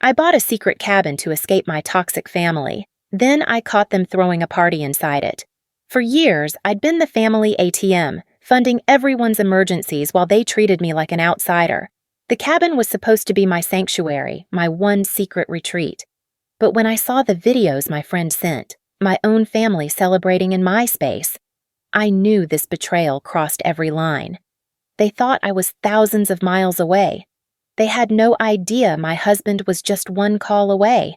I bought a secret cabin to escape my toxic family. Then I caught them throwing a party inside it. For years, I'd been the family ATM, funding everyone's emergencies while they treated me like an outsider. The cabin was supposed to be my sanctuary, my one secret retreat. But when I saw the videos my friend sent, my own family celebrating in my space, I knew this betrayal crossed every line. They thought I was thousands of miles away. They had no idea my husband was just one call away.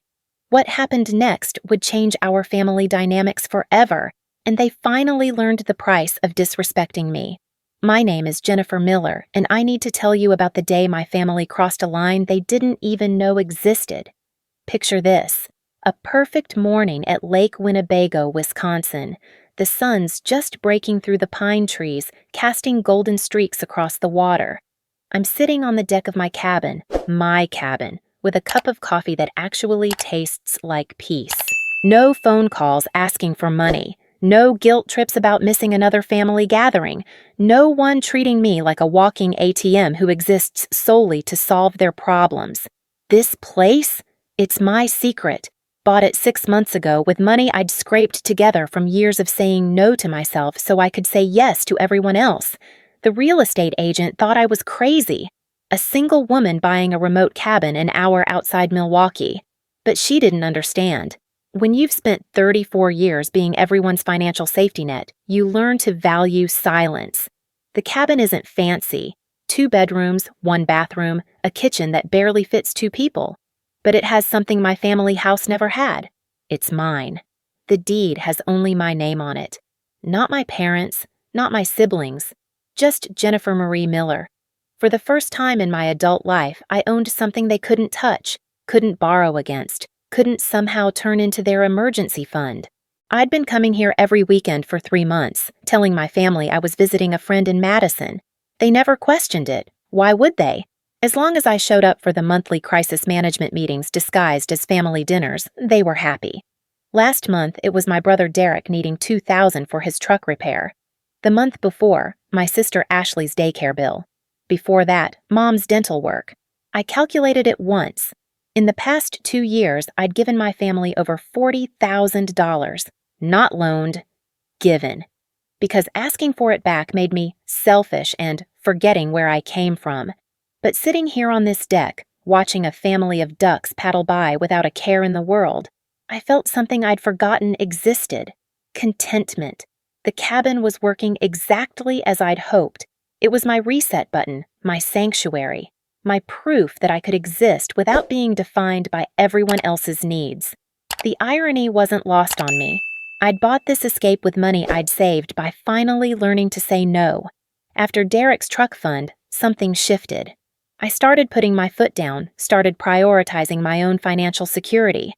What happened next would change our family dynamics forever, and they finally learned the price of disrespecting me. My name is Jennifer Miller, and I need to tell you about the day my family crossed a line they didn't even know existed. Picture this: a perfect morning at Lake Winnebago, Wisconsin. The sun's just breaking through the pine trees, casting golden streaks across the water. I'm sitting on the deck of my cabin, with a cup of coffee that actually tastes like peace. No phone calls asking for money. No guilt trips about missing another family gathering. No one treating me like a walking ATM who exists solely to solve their problems. This place? It's my secret. Bought it 6 months ago with money I'd scraped together from years of saying no to myself so I could say yes to everyone else. The real estate agent thought I was crazy. A single woman buying a remote cabin an hour outside Milwaukee. But she didn't understand. When you've spent 34 years being everyone's financial safety net, you learn to value silence. The cabin isn't fancy. 2 bedrooms, 1 bathroom, a kitchen that barely fits 2 people. But it has something my family house never had. It's mine. The deed has only my name on it. Not my parents, not my siblings, just Jennifer Marie Miller. For the first time in my adult life, I owned something they couldn't touch, couldn't borrow against, couldn't somehow turn into their emergency fund. I'd been coming here every weekend for 3 months, telling my family I was visiting a friend in Madison. They never questioned it. Why would they? As long as I showed up for the monthly crisis management meetings disguised as family dinners, they were happy. Last month, it was my brother Derek needing $2,000 for his truck repair. The month before, my sister Ashley's daycare bill. Before that, Mom's dental work. I calculated it once. In the past 2 years, I'd given my family over $40,000. Not loaned, given. Because asking for it back made me selfish and forgetting where I came from. But sitting here on this deck, watching a family of ducks paddle by without a care in the world, I felt something I'd forgotten existed. Contentment. The cabin was working exactly as I'd hoped. It was my reset button, my sanctuary, my proof that I could exist without being defined by everyone else's needs. The irony wasn't lost on me. I'd bought this escape with money I'd saved by finally learning to say no. After Derek's truck fund, something shifted. I started putting my foot down, started prioritizing my own financial security.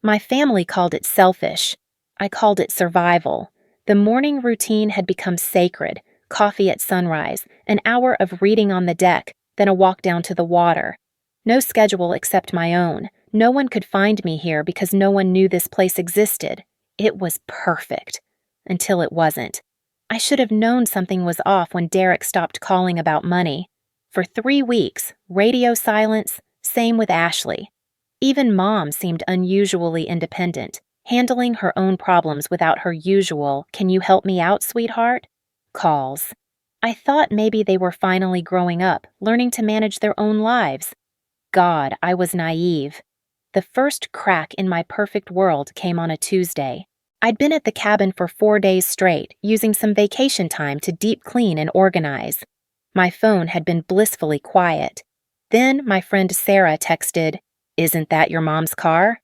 My family called it selfish. I called it survival. The morning routine had become sacred: coffee at sunrise, an hour of reading on the deck, then a walk down to the water. No schedule except my own. No one could find me here because no one knew this place existed. It was perfect. Until it wasn't. I should have known something was off when Derek stopped calling about money. For 3 weeks, radio silence, same with Ashley. Even Mom seemed unusually independent, handling her own problems without her usual, "Can you help me out, sweetheart?" calls. I thought maybe they were finally growing up, learning to manage their own lives. God, I was naive. The first crack in my perfect world came on a Tuesday. I'd been at the cabin for 4 days straight, using some vacation time to deep clean and organize. My phone had been blissfully quiet. Then my friend Sarah texted, "Isn't that your mom's car?"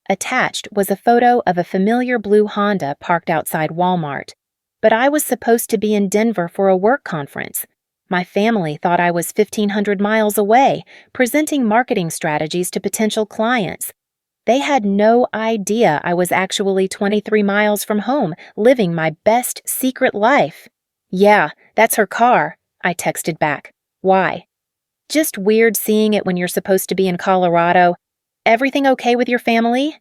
Attached was a photo of a familiar blue Honda parked outside Walmart. But I was supposed to be in Denver for a work conference. My family thought I was 1,500 miles away, presenting marketing strategies to potential clients. They had no idea I was actually 23 miles from home, living my best secret life. "Yeah, that's her car," I texted back. "Why?" "Just weird seeing it when you're supposed to be in Colorado. Everything okay with your family?"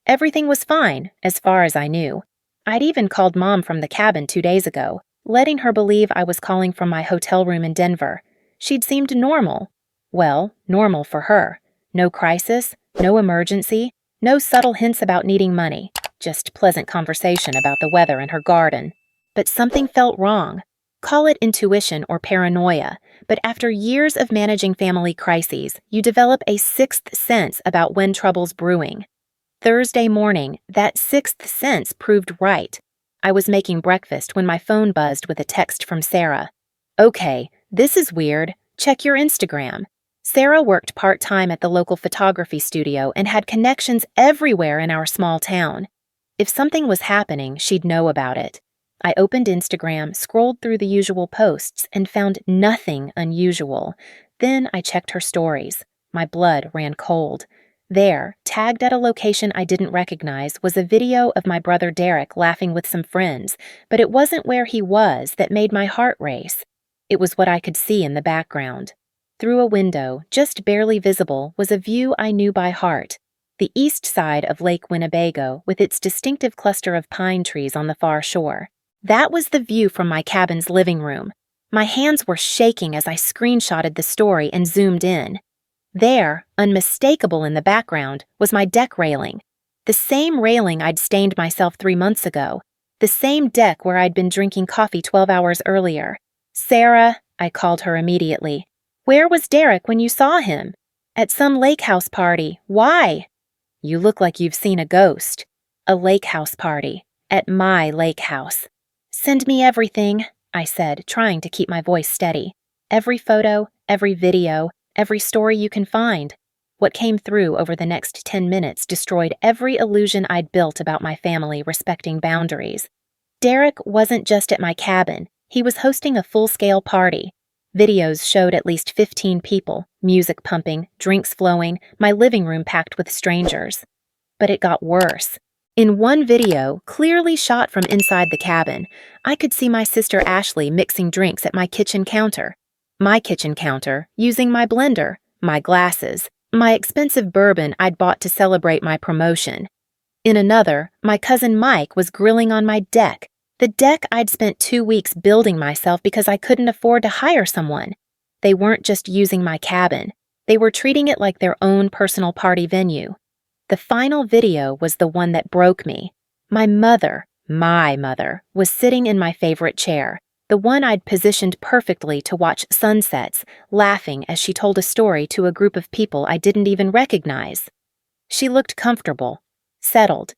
Everything was fine, as far as I knew. I'd even called Mom from the cabin 2 days ago, letting her believe I was calling from my hotel room in Denver. She'd seemed normal. Well, normal for her. No crisis, No emergency, no subtle hints about needing money, just pleasant conversation about the weather in her garden. But something felt wrong. Call it intuition or paranoia, but after years of managing family crises, you develop a sixth sense about when trouble's brewing. Thursday morning, that sixth sense proved right. I was making breakfast when my phone buzzed with a text from Sarah. "Okay, this is weird. Check your Instagram." Sarah worked part-time at the local photography studio and had connections everywhere in our small town. If something was happening, she'd know about it. I opened Instagram, scrolled through the usual posts, and found nothing unusual. Then I checked her stories. My blood ran cold. There, tagged at a location I didn't recognize, was a video of my brother Derek laughing with some friends, but it wasn't where he was that made my heart race. It was what I could see in the background. Through a window, just barely visible, was a view I knew by heart. The east side of Lake Winnebago, with its distinctive cluster of pine trees on the far shore. That was the view from my cabin's living room. My hands were shaking as I screenshotted the story and zoomed in. There, unmistakable in the background, was my deck railing. The same railing I'd stained myself 3 months ago. The same deck where I'd been drinking coffee 12 hours earlier. "Sarah," I called her immediately. "Where was Derek when you saw him?" "At some lake house party. Why?" "You look like you've seen a ghost." "A lake house party. At my lake house." "Send me everything," I said, trying to keep my voice steady. "Every photo, every video, every story you can find." What came through over the next 10 minutes destroyed every illusion I'd built about my family respecting boundaries. Derek wasn't just at my cabin. He was hosting a full-scale party. Videos showed at least 15 people, music pumping, drinks flowing, my living room packed with strangers. But it got worse. In one video, clearly shot from inside the cabin, I could see my sister Ashley mixing drinks at my kitchen counter. My kitchen counter, using my blender, my glasses, my expensive bourbon I'd bought to celebrate my promotion. In another, my cousin Mike was grilling on my deck, the deck I'd spent 2 weeks building myself because I couldn't afford to hire someone. They weren't just using my cabin. They were treating it like their own personal party venue. The final video was the one that broke me. My mother, was sitting in my favorite chair, the one I'd positioned perfectly to watch sunsets, laughing as she told a story to a group of people I didn't even recognize. She looked comfortable, settled,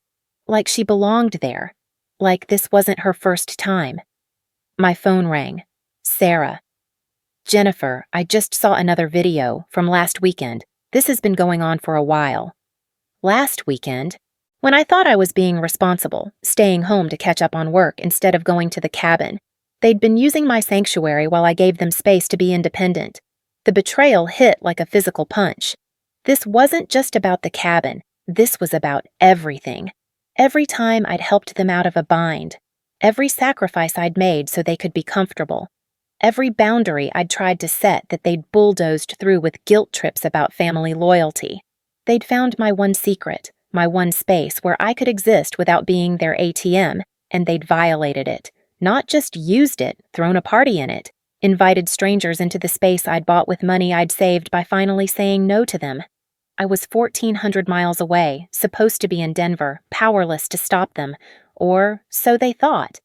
like she belonged there, like this wasn't her first time. My phone rang. Sarah. "Jennifer, I just saw another video from last weekend. This has been going on for a while." Last weekend, when I thought I was being responsible, staying home to catch up on work instead of going to the cabin, they'd been using my sanctuary while I gave them space to be independent. The betrayal hit like a physical punch. This wasn't just about the cabin. This was about everything. Every time I'd helped them out of a bind. Every sacrifice I'd made so they could be comfortable. Every boundary I'd tried to set that they'd bulldozed through with guilt trips about family loyalty. They'd found my one secret, my one space where I could exist without being their ATM, and they'd violated it. Not just used it, thrown a party in it, invited strangers into the space I'd bought with money I'd saved by finally saying no to them. I was 1,400 miles away, supposed to be in Denver, powerless to stop them, or so they thought.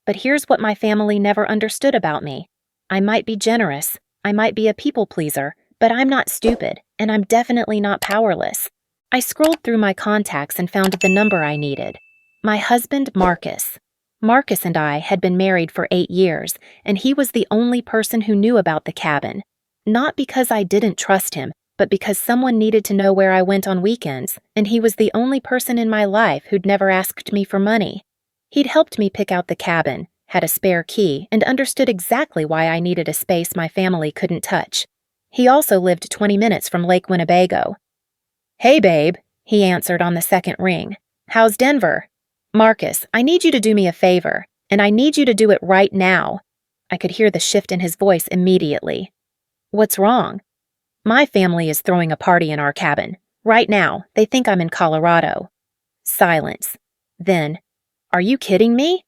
But here's what my family never understood about me. I might be generous, I might be a people pleaser, but I'm not stupid, and I'm definitely not powerless. I scrolled through my contacts and found the number I needed. My husband, Marcus. Marcus and I had been married for 8 years, and he was the only person who knew about the cabin. Not because I didn't trust him, but because someone needed to know where I went on weekends, and he was the only person in my life who'd never asked me for money. He'd helped me pick out the cabin, had a spare key, and understood exactly why I needed a space my family couldn't touch. He also lived 20 minutes from Lake Winnebago. "Hey, babe," he answered on the second ring. "How's Denver?" "Marcus, I need you to do me a favor, and I need you to do it right now." I could hear the shift in his voice immediately. "What's wrong?" "My family is throwing a party in our cabin. Right now, they think I'm in Colorado." Silence. Then, "Are you kidding me?"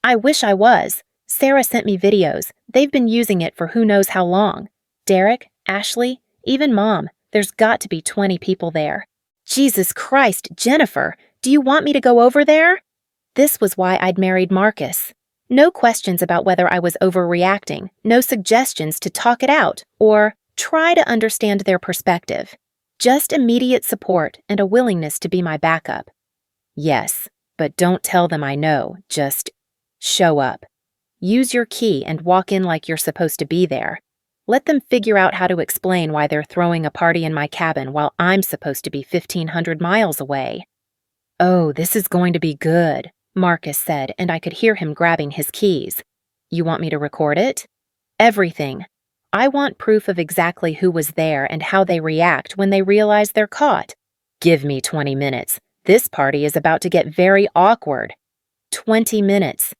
"I wish I was. Sarah sent me videos. They've been using it for who knows how long. Derek, Ashley, even Mom. There's got to be 20 people there." Jesus Christ, Jennifer, do you want me to go over there? This was why I'd married Marcus. No questions about whether I was overreacting, no suggestions to talk it out or try to understand their perspective. Just immediate support and a willingness to be my backup. Yes, but don't tell them I know, just show up. Use your key and walk in like you're supposed to be there. Let them figure out how to explain why they're throwing a party in my cabin while I'm supposed to be 1,500 miles away. Oh, this is going to be good, Marcus said, and I could hear him grabbing his keys. You want me to record it? Everything. I want proof of exactly who was there and how they react when they realize they're caught. Give me 20 minutes. This party is about to get very awkward. 20 minutes.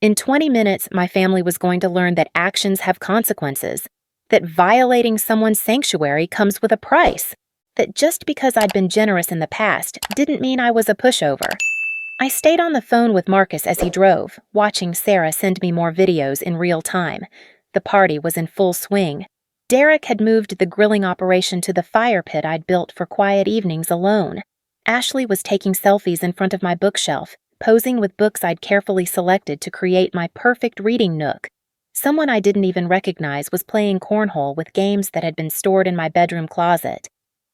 In 20 minutes, my family was going to learn that actions have consequences, that violating someone's sanctuary comes with a price, that just because I'd been generous in the past didn't mean I was a pushover. I stayed on the phone with Marcus as he drove, watching Sarah send me more videos in real time. The party was in full swing. Derek had moved the grilling operation to the fire pit I'd built for quiet evenings alone. Ashley was taking selfies in front of my bookshelf, posing with books I'd carefully selected to create my perfect reading nook. Someone I didn't even recognize was playing cornhole with games that had been stored in my bedroom closet.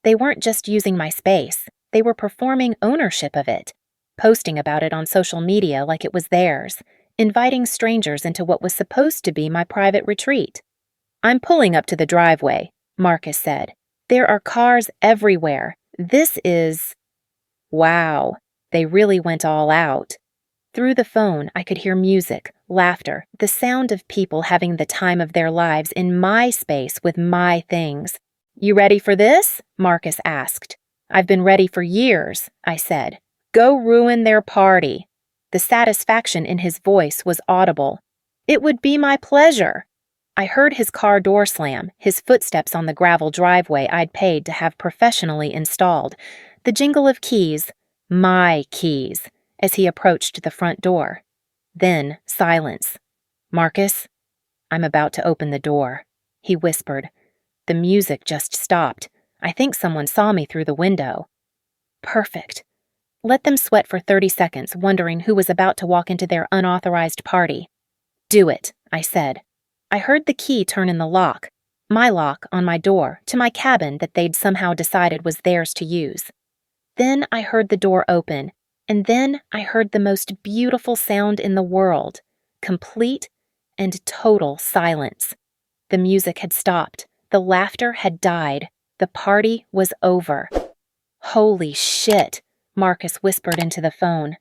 They weren't just using my space, they were performing ownership of it, posting about it on social media like it was theirs, inviting strangers into what was supposed to be my private retreat. I'm pulling up to the driveway, Marcus said. There are cars everywhere. This is... Wow, they really went all out. Through the phone, I could hear music, laughter, the sound of people having the time of their lives in my space with my things. You ready for this? Marcus asked. I've been ready for years, I said. Go ruin their party. The satisfaction in his voice was audible. It would be my pleasure. I heard his car door slam, his footsteps on the gravel driveway I'd paid to have professionally installed, the jingle of keys, my keys, as he approached the front door. Then silence. Marcus, I'm about to open the door, he whispered. The music just stopped. I think someone saw me through the window. Perfect. Let them sweat for 30 seconds, wondering who was about to walk into their unauthorized party. Do it, I said. I heard the key turn in the lock, my lock on my door, to my cabin that they'd somehow decided was theirs to use. Then I heard the door open, and then I heard the most beautiful sound in the world, complete and total silence. The music had stopped, the laughter had died, the party was over. Holy shit, Marcus whispered into the phone.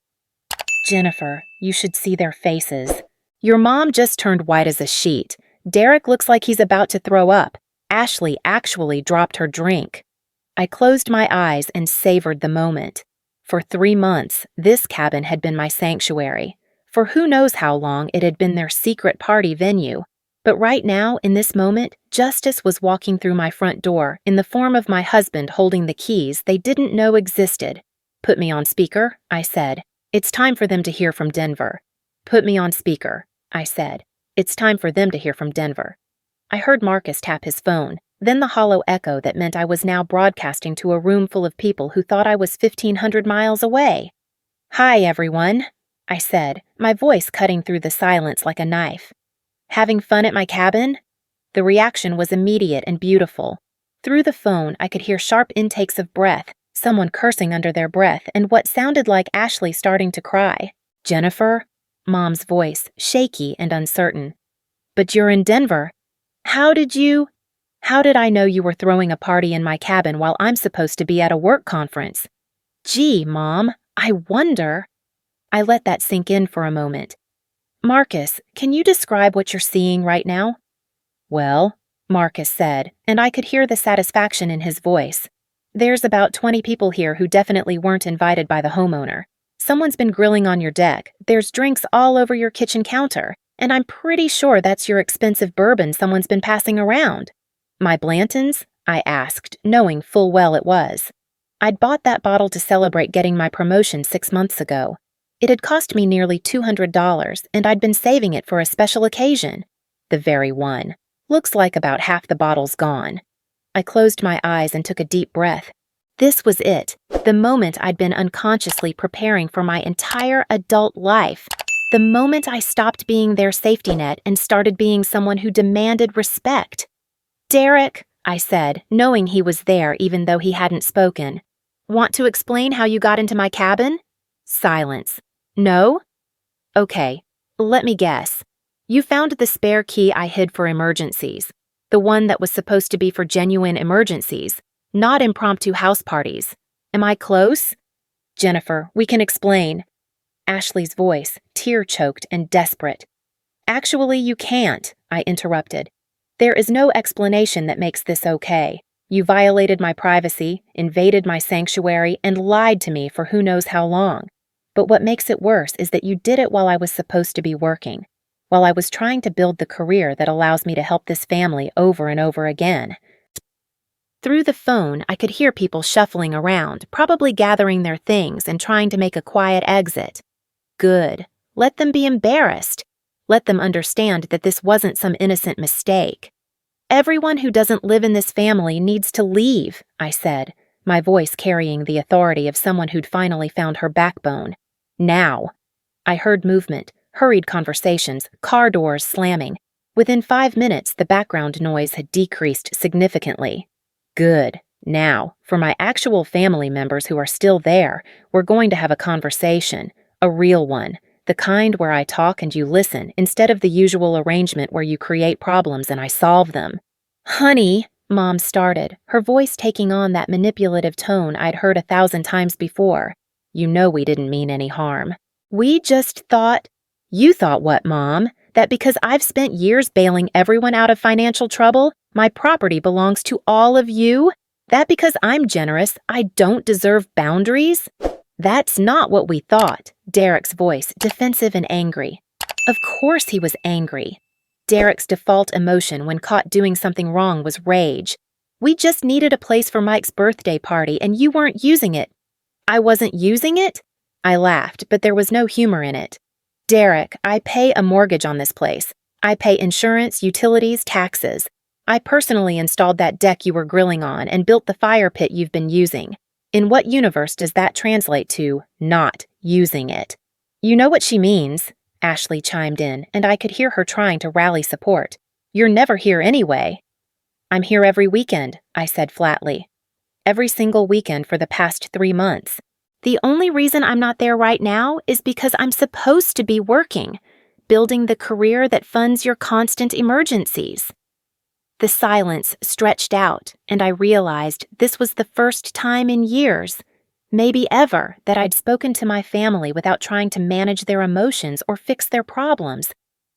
Jennifer, you should see their faces. Your mom just turned white as a sheet. Derek looks like he's about to throw up. Ashley actually dropped her drink. I closed my eyes and savored the moment. For 3 months, this cabin had been my sanctuary. For who knows how long it had been their secret party venue. But right now, in this moment, justice was walking through my front door in the form of my husband holding the keys they didn't know existed. Put me on speaker, I said. It's time for them to hear from Denver. Put me on speaker, I said. It's time for them to hear from Denver. I heard Marcus tap his phone, then the hollow echo that meant I was now broadcasting to a room full of people who thought I was 1,500 miles away. Hi, everyone, I said, my voice cutting through the silence like a knife. Having fun at my cabin? The reaction was immediate and beautiful. Through the phone, I could hear sharp intakes of breath, someone cursing under their breath, and what sounded like Ashley starting to cry. Jennifer? Mom's voice, shaky and uncertain. But you're in Denver. How did I know you were throwing a party in my cabin while I'm supposed to be at a work conference? Gee, Mom, I wonder. I let that sink in for a moment. Marcus, can you describe what you're seeing right now? Well, Marcus said, and I could hear the satisfaction in his voice. There's about 20 people here who definitely weren't invited by the homeowner. Someone's been grilling on your deck, there's drinks all over your kitchen counter, and I'm pretty sure that's your expensive bourbon someone's been passing around. My Blanton's? I asked, knowing full well it was. I'd bought that bottle to celebrate getting my promotion 6 months ago. It had cost me nearly $200, and I'd been saving it for a special occasion. The very one. Looks like about half the bottle's gone. I closed my eyes and took a deep breath. This was it, the moment I'd been unconsciously preparing for my entire adult life. The moment I stopped being their safety net and started being someone who demanded respect. "Derek," I said, knowing he was there even though he hadn't spoken. "Want to explain how you got into my cabin?" Silence. "No?" "Okay, let me guess. You found the spare key I hid for emergencies, the one that was supposed to be for genuine emergencies, not impromptu house parties. Am I close?" "Jennifer, we can explain." Ashley's voice, tear-choked and desperate. "Actually, you can't," I interrupted. "There is no explanation that makes this okay. You violated my privacy, invaded my sanctuary, and lied to me for who knows how long. But what makes it worse is that you did it while I was supposed to be working, while I was trying to build the career that allows me to help this family over and over again." Through the phone, I could hear people shuffling around, probably gathering their things and trying to make a quiet exit. Good. Let them be embarrassed. Let them understand that this wasn't some innocent mistake. "Everyone who doesn't live in this family needs to leave," I said, my voice carrying the authority of someone who'd finally found her backbone. "Now." I heard movement, hurried conversations, car doors slamming. Within 5 minutes, the background noise had decreased significantly. Good. Now, for my actual family members who are still there, we're going to have a conversation, a real one, the kind where I talk and you listen instead of the usual arrangement where you create problems and I solve them. "Honey," Mom started, her voice taking on that manipulative tone I'd heard 1,000 times before. "You know we didn't mean any harm. We just thought—" "You thought what, Mom? That because I've spent years bailing everyone out of financial trouble, my property belongs to all of you? That because I'm generous, I don't deserve boundaries?" "That's not what we thought," Derek's voice, defensive and angry. Of course he was angry. Derek's default emotion when caught doing something wrong was rage. "We just needed a place for Mike's birthday party and you weren't using it." "I wasn't using it?" I laughed, but there was no humor in it. "Derek, I pay a mortgage on this place. I pay insurance, utilities, taxes. I personally installed that deck you were grilling on and built the fire pit you've been using. In what universe does that translate to not using it?" "You know what she means," Ashley chimed in, and I could hear her trying to rally support. "You're never here anyway." "I'm here every weekend," I said flatly. "Every single weekend for the past 3 months. The only reason I'm not there right now is because I'm supposed to be working, building the career that funds your constant emergencies." The silence stretched out, and I realized this was the first time in years, maybe ever, that I'd spoken to my family without trying to manage their emotions or fix their problems.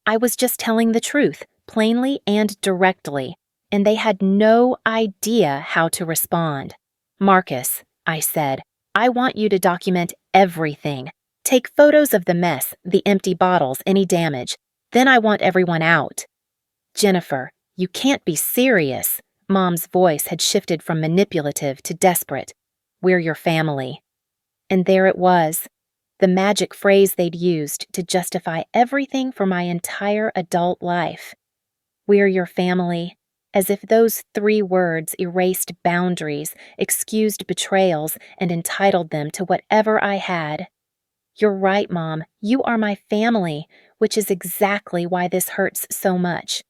I was just telling the truth, plainly and directly, and they had no idea how to respond. "Marcus," I said, "I want you to document everything. Take photos of the mess, the empty bottles, any damage. Then I want everyone out." "Jennifer, you can't be serious." Mom's voice had shifted from manipulative to desperate. "We're your family." And there it was, the magic phrase they'd used to justify everything for my entire adult life. "We're your family," as if those 3 words erased boundaries, excused betrayals, and entitled them to whatever I had. "You're right, Mom. You are my family, which is exactly why this hurts so much."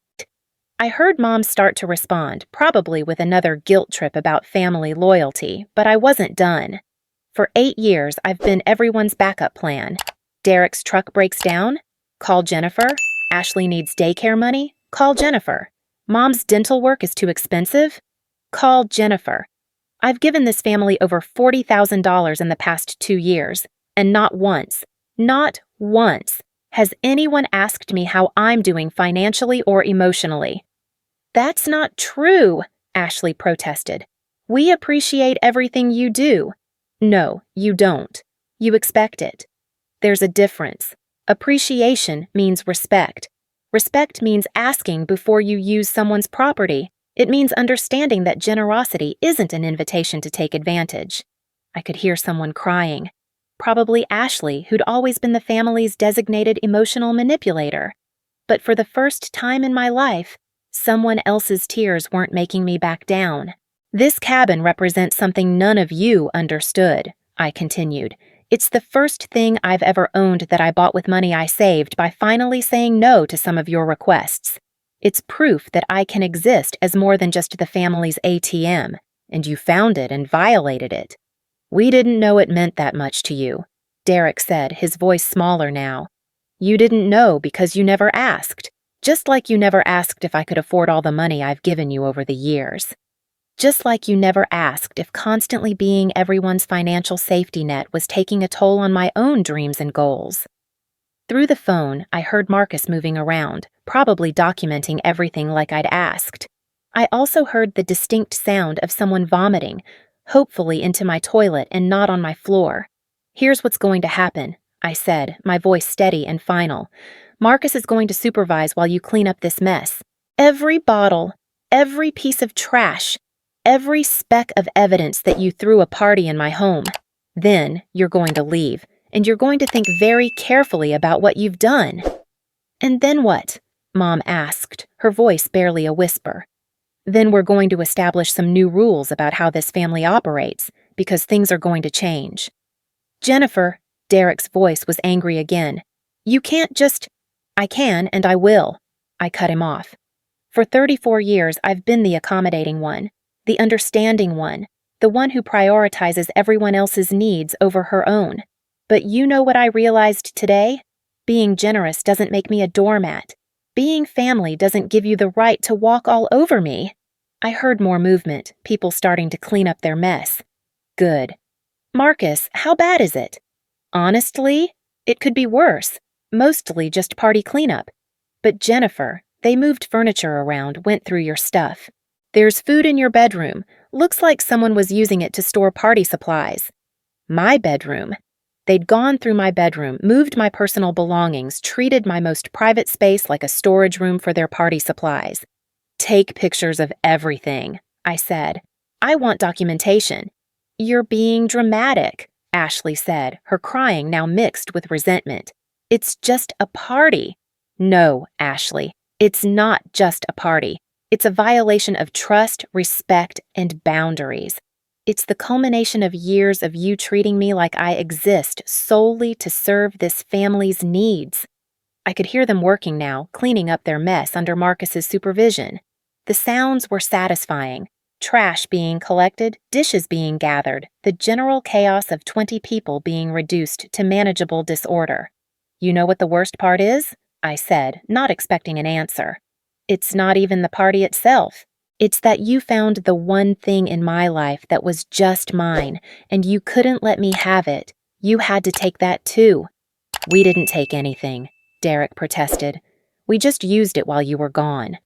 I heard Mom start to respond, probably with another guilt trip about family loyalty, but I wasn't done. "For 8 years, I've been everyone's backup plan. Derek's truck breaks down? Call Jennifer. Ashley needs daycare money? Call Jennifer. Mom's dental work is too expensive? Call Jennifer. I've given this family over $40,000 in the past 2 years, and not once has anyone asked me how I'm doing financially or emotionally." "That's not true," Ashley protested. "We appreciate everything you do." "No, you don't. You expect it. There's a difference. Appreciation means respect. Respect means asking before you use someone's property. It means understanding that generosity isn't an invitation to take advantage." I could hear someone crying. Probably Ashley, who'd always been the family's designated emotional manipulator. But for the first time in my life, someone else's tears weren't making me back down. This cabin represents something none of you understood, I continued. It's the first thing I've ever owned that I bought with money I saved by finally saying no to some of your requests. It's proof that I can exist as more than just the family's ATM, and you found it and violated it. We didn't know it meant that much to you, Derek said, his voice smaller now. You didn't know because you never asked, just like you never asked if I could afford all the money I've given you over the years. Just like you never asked if constantly being everyone's financial safety net was taking a toll on my own dreams and goals. Through the phone, I heard Marcus moving around, probably documenting everything like I'd asked. I also heard the distinct sound of someone vomiting, hopefully into my toilet and not on my floor. Here's what's going to happen, I said, my voice steady and final. Marcus is going to supervise while you clean up this mess. Every bottle, every piece of trash, every speck of evidence that you threw a party in my home. Then you're going to leave, and you're going to think very carefully about what you've done. And then what? Mom asked, her voice barely a whisper. Then we're going to establish some new rules about how this family operates, because things are going to change. Jennifer, Derek's voice was angry again. You can't just... I can and I will. I cut him off. For 34 years, I've been the accommodating one, the understanding one, the one who prioritizes everyone else's needs over her own. But you know what I realized today? Being generous doesn't make me a doormat. Being family doesn't give you the right to walk all over me. I heard more movement, people starting to clean up their mess. Good. Marcus, how bad is it? Honestly, it could be worse. Mostly just party cleanup. But Jennifer, they moved furniture around, went through your stuff. There's food in your bedroom. Looks like someone was using it to store party supplies. My bedroom. They'd gone through my bedroom, moved my personal belongings, treated my most private space like a storage room for their party supplies. Take pictures of everything, I said. I want documentation. You're being dramatic, Ashley said, her crying now mixed with resentment. It's just a party. No, Ashley, it's not just a party. It's a violation of trust, respect, and boundaries. It's the culmination of years of you treating me like I exist solely to serve this family's needs. I could hear them working now, cleaning up their mess under Marcus's supervision. The sounds were satisfying. Trash being collected, dishes being gathered, the general chaos of 20 people being reduced to manageable disorder. You know what the worst part is? I said, not expecting an answer. It's not even the party itself. It's that you found the one thing in my life that was just mine, and you couldn't let me have it. You had to take that too. We didn't take anything, Derek protested. We just used it while you were gone.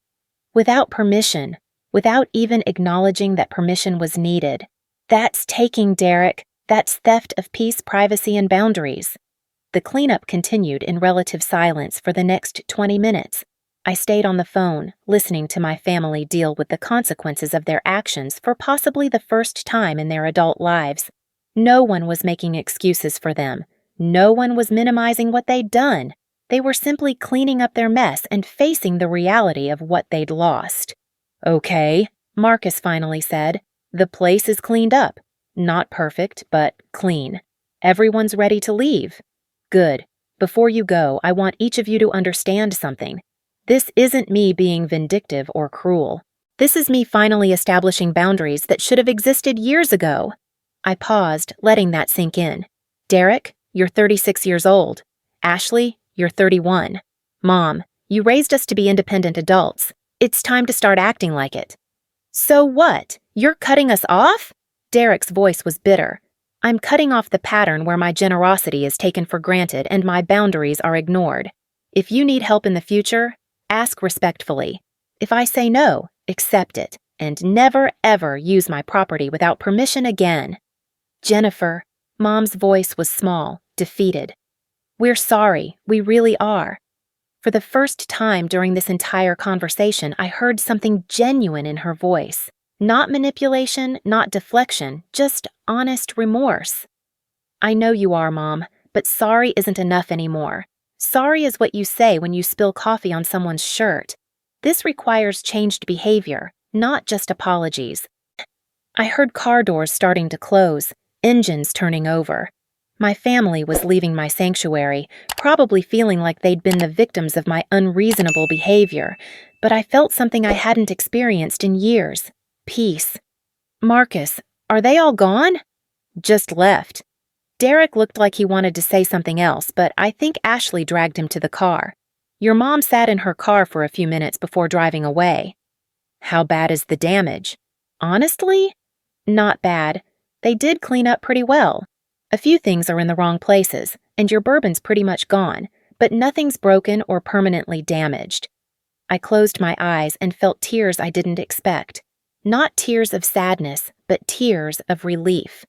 Without permission, without even acknowledging that permission was needed. That's taking, Derek. That's theft of peace, privacy, and boundaries. The cleanup continued in relative silence for the next 20 minutes. I stayed on the phone, listening to my family deal with the consequences of their actions for possibly the first time in their adult lives. No one was making excuses for them. No one was minimizing what they'd done. They were simply cleaning up their mess and facing the reality of what they'd lost. Okay, Marcus finally said. The place is cleaned up. Not perfect, but clean. Everyone's ready to leave. Good. Before you go, I want each of you to understand something. This isn't me being vindictive or cruel. This is me finally establishing boundaries that should have existed years ago. I paused, letting that sink in. Derek, you're 36 years old. Ashley, you're 31. Mom, you raised us to be independent adults. It's time to start acting like it. So what? You're cutting us off? Derek's voice was bitter. I'm cutting off the pattern where my generosity is taken for granted and my boundaries are ignored. If you need help in the future, ask respectfully. If I say no, accept it, and never ever use my property without permission again. Jennifer, Mom's voice was small, defeated. We're sorry, we really are. For the first time during this entire conversation, I heard something genuine in her voice. Not manipulation, not deflection, just honest remorse. I know you are, Mom, but sorry isn't enough anymore. Sorry is what you say when you spill coffee on someone's shirt. This requires changed behavior, not just apologies. I heard car doors starting to close, engines turning over. My family was leaving my sanctuary, probably feeling like they'd been the victims of my unreasonable behavior, but I felt something I hadn't experienced in years: peace. "Marcus, are they all gone?" "Just left." Derek looked like he wanted to say something else, but I think Ashley dragged him to the car. "Your mom sat in her car for a few minutes before driving away." "How bad is the damage?" "Honestly, not bad. They did clean up pretty well. A few things are in the wrong places, and your bourbon's pretty much gone, but nothing's broken or permanently damaged." I closed my eyes and felt tears I didn't expect. Not tears of sadness, but tears of relief.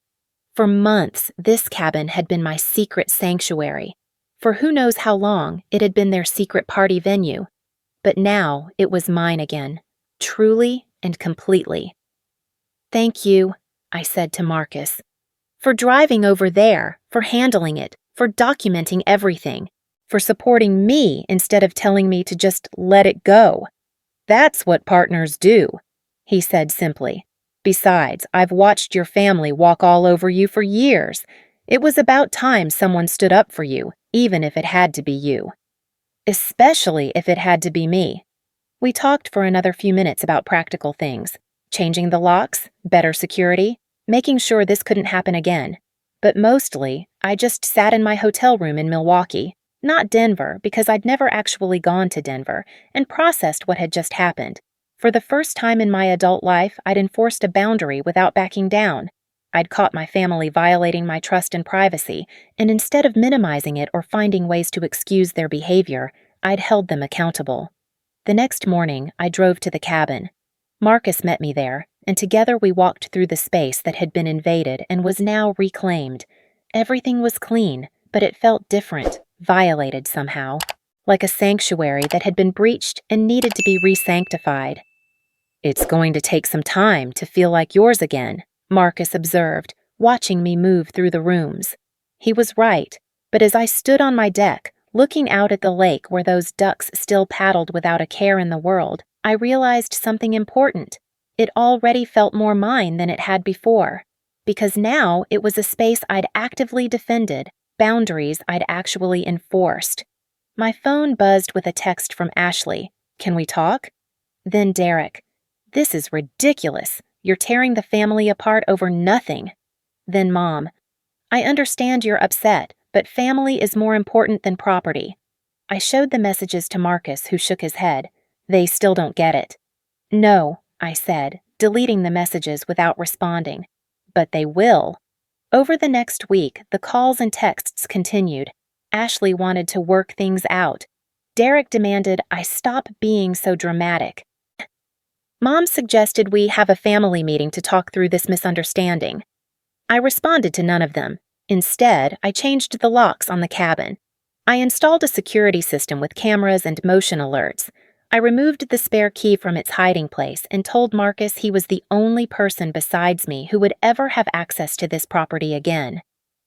For months, this cabin had been my secret sanctuary. For who knows how long, it had been their secret party venue. But now it was mine again, truly and completely. "Thank you," I said to Marcus, "for driving over there, for handling it, for documenting everything, for supporting me instead of telling me to just let it go." "That's what partners do," he said simply. "Besides, I've watched your family walk all over you for years. It was about time someone stood up for you, even if it had to be you. Especially if it had to be me." We talked for another few minutes about practical things: changing the locks, better security, making sure this couldn't happen again. But mostly, I just sat in my hotel room in Milwaukee, not Denver, because I'd never actually gone to Denver, and processed what had just happened. For the first time in my adult life, I'd enforced a boundary without backing down. I'd caught my family violating my trust and privacy, and instead of minimizing it or finding ways to excuse their behavior, I'd held them accountable. The next morning, I drove to the cabin. Marcus met me there, and together we walked through the space that had been invaded and was now reclaimed. Everything was clean, but it felt different, violated somehow, like a sanctuary that had been breached and needed to be re-sanctified. "It's going to take some time to feel like yours again," Marcus observed, watching me move through the rooms. He was right, but as I stood on my deck, looking out at the lake where those ducks still paddled without a care in the world, I realized something important. It already felt more mine than it had before, because now it was a space I'd actively defended, boundaries I'd actually enforced. My phone buzzed with a text from Ashley. "Can we talk?" Then Derek. "This is ridiculous. You're tearing the family apart over nothing." Then Mom. "I understand you're upset, but family is more important than property." I showed the messages to Marcus, who shook his head. "They still don't get it." "No," I said, deleting the messages without responding. "But they will." Over the next week, the calls and texts continued. Ashley wanted to work things out. Derek demanded I stop being so dramatic. Mom suggested we have a family meeting to talk through this misunderstanding. I responded to none of them. Instead, I changed the locks on the cabin. I installed a security system with cameras and motion alerts. I removed the spare key from its hiding place and told Marcus he was the only person besides me who would ever have access to this property again.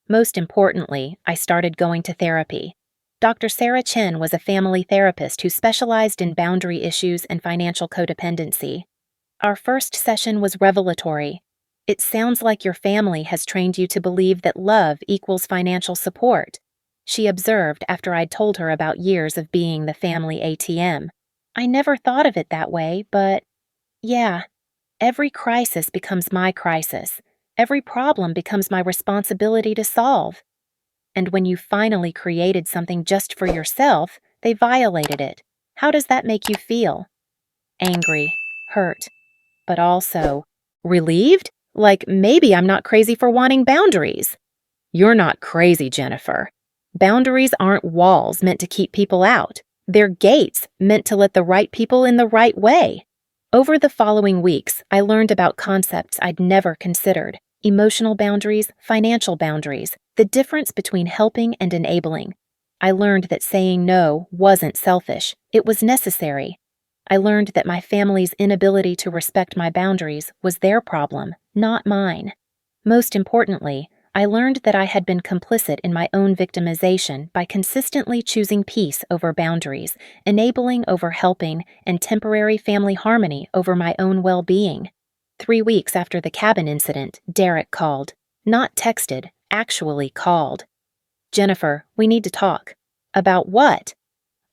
Most importantly, I started going to therapy. Dr. Sarah Chen was a family therapist who specialized in boundary issues and financial codependency. Our first session was revelatory. "It sounds like your family has trained you to believe that love equals financial support," she observed after I'd told her about years of being the family ATM. "I never thought of it that way, but yeah, every crisis becomes my crisis. Every problem becomes my responsibility to solve. And when you finally created something just for yourself, they violated it. How does that make you feel?" Angry, hurt, but also relieved? Like maybe I'm not crazy for wanting boundaries. "You're not crazy, Jennifer. Boundaries aren't walls meant to keep people out. They're gates meant to let the right people in the right way." Over the following weeks, I learned about concepts I'd never considered: emotional boundaries, financial boundaries, the difference between helping and enabling. I learned that saying no wasn't selfish, it was necessary. I learned that my family's inability to respect my boundaries was their problem, not mine. Most importantly, I learned that I had been complicit in my own victimization by consistently choosing peace over boundaries, enabling over helping, and temporary family harmony over my own well-being. 3 weeks after the cabin incident, Derek called. Not texted, actually called. "Jennifer, we need to talk." "About what?"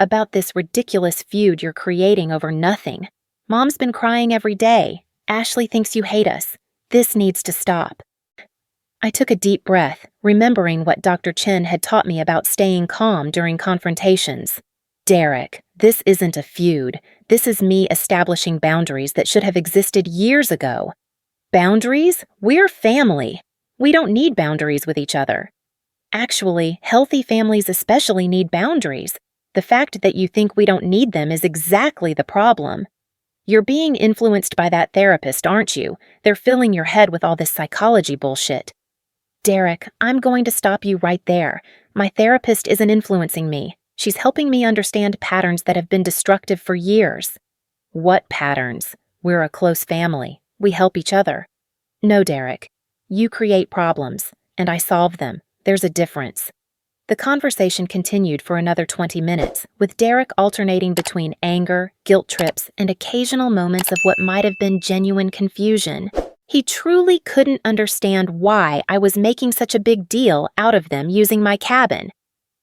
"About this ridiculous feud you're creating over nothing. Mom's been crying every day. Ashley thinks you hate us. This needs to stop." I took a deep breath, remembering what Dr. Chen had taught me about staying calm during confrontations. "Derek, this isn't a feud. This is me establishing boundaries that should have existed years ago." "Boundaries? We're family. We don't need boundaries with each other." "Actually, healthy families especially need boundaries. The fact that you think we don't need them is exactly the problem. You're being influenced by that therapist, aren't you? They're filling your head with all this psychology bullshit." "Derek, I'm going to stop you right there. My therapist isn't influencing me. She's helping me understand patterns that have been destructive for years." "What patterns? We're a close family. We help each other." "No, Derek. You create problems, and I solve them. There's a difference." The conversation continued for another 20 minutes, with Derek alternating between anger, guilt trips, and occasional moments of what might have been genuine confusion. He truly couldn't understand why I was making such a big deal out of them using my cabin.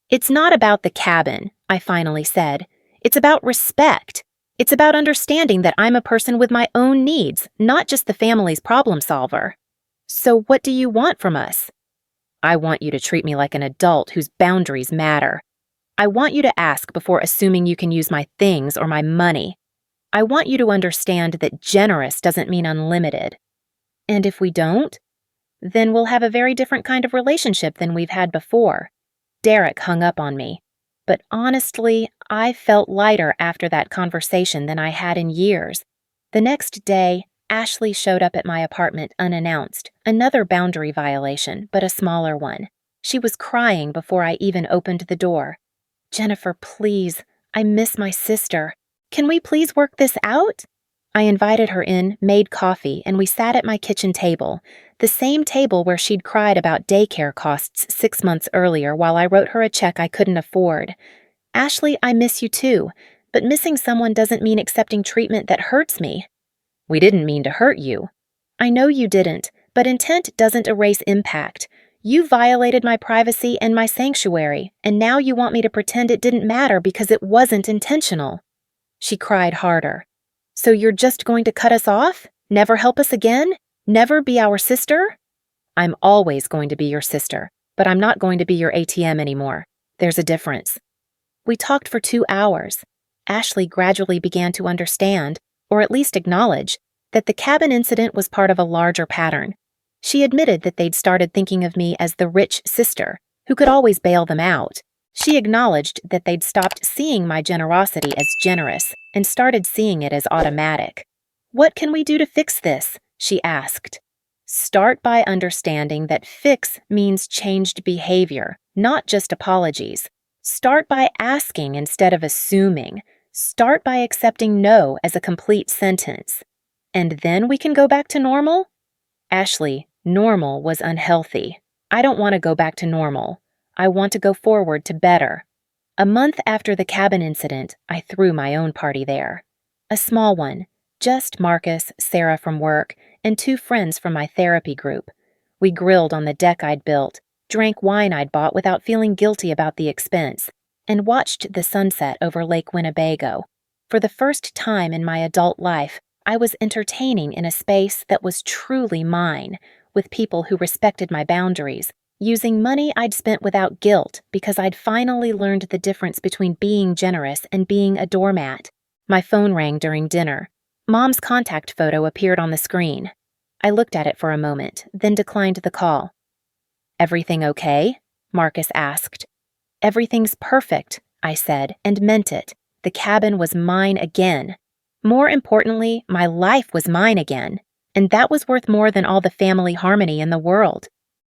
"It's not about the cabin," I finally said. "It's about respect. It's about understanding that I'm a person with my own needs, not just the family's problem solver." "So what do you want from us?" "I want you to treat me like an adult whose boundaries matter. I want you to ask before assuming you can use my things or my money. I want you to understand that generous doesn't mean unlimited." "And if we don't?" "Then we'll have a very different kind of relationship than we've had before." Derek hung up on me. But honestly, I felt lighter after that conversation than I had in years. The next day, Ashley showed up at my apartment unannounced, another boundary violation, but a smaller one. She was crying before I even opened the door. "Jennifer, please, I miss my sister. Can we please work this out?" I invited her in, made coffee, and we sat at my kitchen table, the same table where she'd cried about daycare costs 6 months earlier while I wrote her a check I couldn't afford. "Ashley, I miss you too, but missing someone doesn't mean accepting treatment that hurts me." "We didn't mean to hurt you." "I know you didn't, but intent doesn't erase impact. You violated my privacy and my sanctuary, and now you want me to pretend it didn't matter because it wasn't intentional." She cried harder. "So you're just going to cut us off? Never help us again? Never be our sister?" "I'm always going to be your sister, but I'm not going to be your ATM anymore. There's a difference." We talked for 2 hours. Ashley gradually began to understand, or at least acknowledge, that the cabin incident was part of a larger pattern. She admitted that they'd started thinking of me as the rich sister, who could always bail them out. She acknowledged that they'd stopped seeing my generosity as generous and started seeing it as automatic. "What can we do to fix this?" she asked. "Start by understanding that fix means changed behavior, not just apologies. Start by asking instead of assuming. Start by accepting no as a complete sentence. And then we can go back to normal?" "Ashley, normal was unhealthy. I don't want to go back to normal. I want to go forward to better." A month after the cabin incident, I threw my own party there. A small one, just Marcus, Sarah from work, and 2 friends from my therapy group. We grilled on the deck I'd built, drank wine I'd bought without feeling guilty about the expense, and watched the sunset over Lake Winnebago. For the first time in my adult life, I was entertaining in a space that was truly mine, with people who respected my boundaries, using money I'd spent without guilt because I'd finally learned the difference between being generous and being a doormat. My phone rang during dinner. Mom's contact photo appeared on the screen. I looked at it for a moment, then declined the call. "Everything okay?" Marcus asked. "Everything's perfect," I said, and meant it. The cabin was mine again. More importantly, my life was mine again, and that was worth more than all the family harmony in the world.